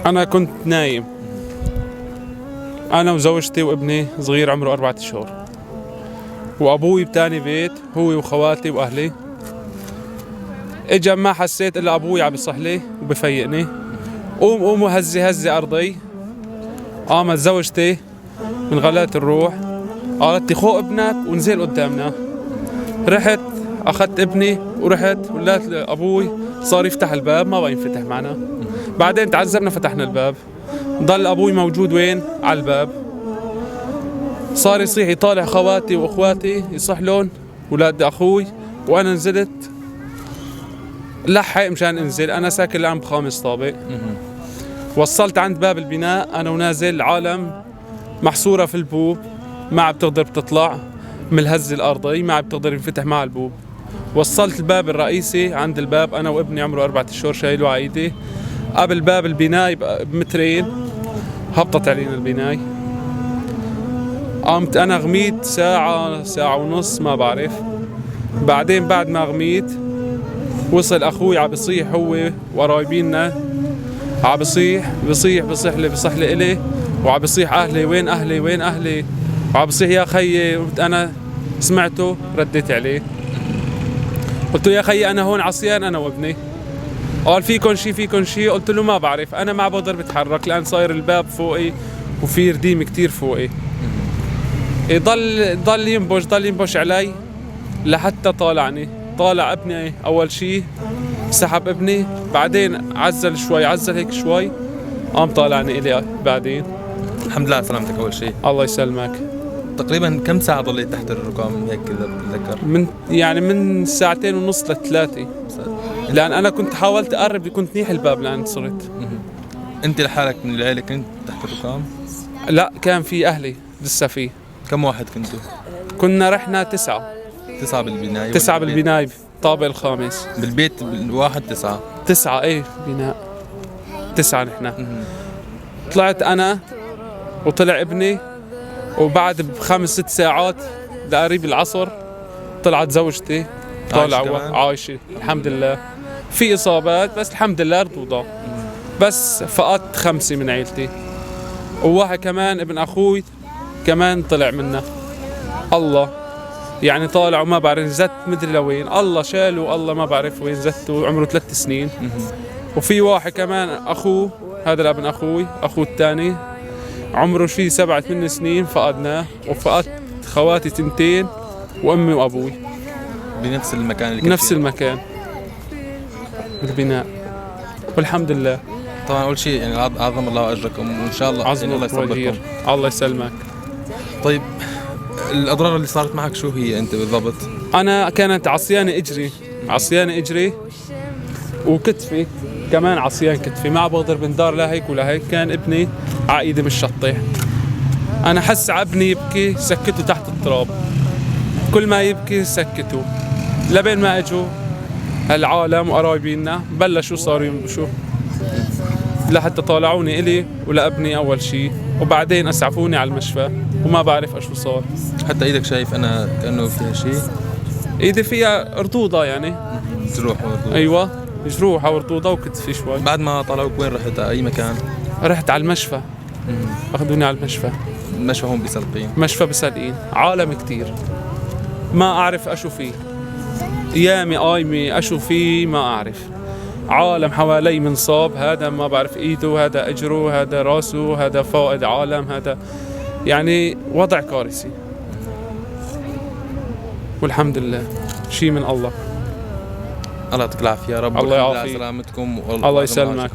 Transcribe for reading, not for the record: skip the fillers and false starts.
أنا كنت نايم، أنا وزوجتي وابني صغير عمره 4 أشهر، وأبوي بتاني بيت هو وخواتي وأهلي. إجا ما حسيت إلا أبوي عم يصح لي وبفيقني، قوم قوم هزي هزي أرضي. قامت زوجتي من غلات الروح قالت لي خو ابنك ونزل قدامنا. رحت أخذت ابني ورحت ولات أبوي صار يفتح الباب ما بقى ينفتح معنا. بعدين تعذبنا فتحنا الباب، ضل أبوي موجود وين؟ على الباب. صار يصيح يطالع خواتي وأخواتي يصح لون ولاد أخوي، وأنا نزلت لحق مشان انزل. أنا ساكن الآن بخامس طابق. وصلت عند باب البناء أنا ونازل عالم محصورة في البوب، ما عم بتقدر تطلع من الهزة الأرضي، ما عم بتقدر ينفتح مع البوب. وصلت الباب الرئيسي عند الباب أنا وابني عمره 4 أشهر شايله على إيدي. قبل باب البناي بمترين هبطت علينا البناي. قمت أنا غميت ساعة ساعة ونص ما بعرف. بعدين بعد ما غميت وصل أخوي عم بيصيح هو وقرايبينا، عم بيصيح لي إلي، وعم بيصيح أهلي وين أهلي وين أهلي، وعم بيصيح يا خيي. أنا سمعته رديت عليه قلت له يا خيي أنا هون عصيان أنا وابني. قال فيكن شي قلت له ما بعرف، أنا ما بقدر بتحرك لأن صاير الباب فوقي وفي رديم كتير فوقي. ضل ينبش علي لحتى طالعني. طالع ابني أول شي سحب ابني، بعدين عزل هيك شوي قام طالعني إلي بعدين. الحمد لله على سلامتك أول شيء. الله يسلمك. تقريبا كم ساعة ضليت تحت الركام هيك إذا بتتذكر؟ من 2.5 ل3، لأن أنا كنت حاولت أقرب كنت نيح الباب لأن صرت. أنت لحالك من العيلة كنت تحت الركام؟ لا كان في أهلي لسه في. كم واحد كنتوا؟ كنا رحنا 9 بالبناية؟ 9 بالبناية الطابق الخامس. بالبيت الواحد 9 ايه بناء 9 نحن. طلعت أنا وطلع ابني، وبعد ب5-6 ساعات لقريب العصر طلعت زوجتي عايشة الحمد لله. في إصابات بس الحمد لله رضوضة. بس فقدت 5 من عيلتي، وواحد كمان ابن أخوي كمان طلع منا. الله يعني طالع وما بعرف زت مدري لوين، الله شاله الله ما بعرف وين زته، عمره 3 سنين. وفي واحد كمان أخوه، هذا ابن أخوي أخوه الثاني عمره شي 7-8 سنين فقدناه. وفقدت خواتي 2 وأمي وأبوي بنفس المكان اللي نفس المكان بالبناء. والحمد لله. طبعا أول شيء يعني عظم الله أجركم، وإن شاء الله عظم الله يصبركم. الله يسلمك. طيب الأضرار اللي صارت معك شو هي أنت بالضبط؟ أنا كانت عصيانة إجري وكتفي كمان عصيان كتفي، ما بقدر بندار لا هيك ولا هيك. كان ابني عايدة بالشطيح، أنا حس ابني يبكي سكته تحت التراب، كل ما يبكي سكته. لبين ما اجوا هالعالم وقرايبينا بلشوا صاروا ينبشوا لحتى طالعوني إلي ولابني أول شيء، وبعدين أسعفوني على المشفى وما بعرف شو صار. حتى إيدك شايف أنا كأنه فيها شيء؟ إيدي فيها رطوضة يعني جروح ورطوضة. أيوة جروح ورطوضة وكتفي شوي. بعد ما طلعوك وين رحت؟ أي مكان؟ رحت على المشفى. أخذوني على المشفى. المشفى هون بسلقين؟ مشفى بسلقين. عالم كتير ما أعرف أشو فيه، أيامي قايمة أشو فيه ما أعرف. عالم حوالي منصاب، هذا ما بعرف إيده، هذا أجره، هذا راسه، هذا فائد عالم، هذا يعني وضع كارثي. والحمد لله شيء من الله. الله يعطيك العافية يا رب. الله يعافيك. سلامتكم الله يسلمك.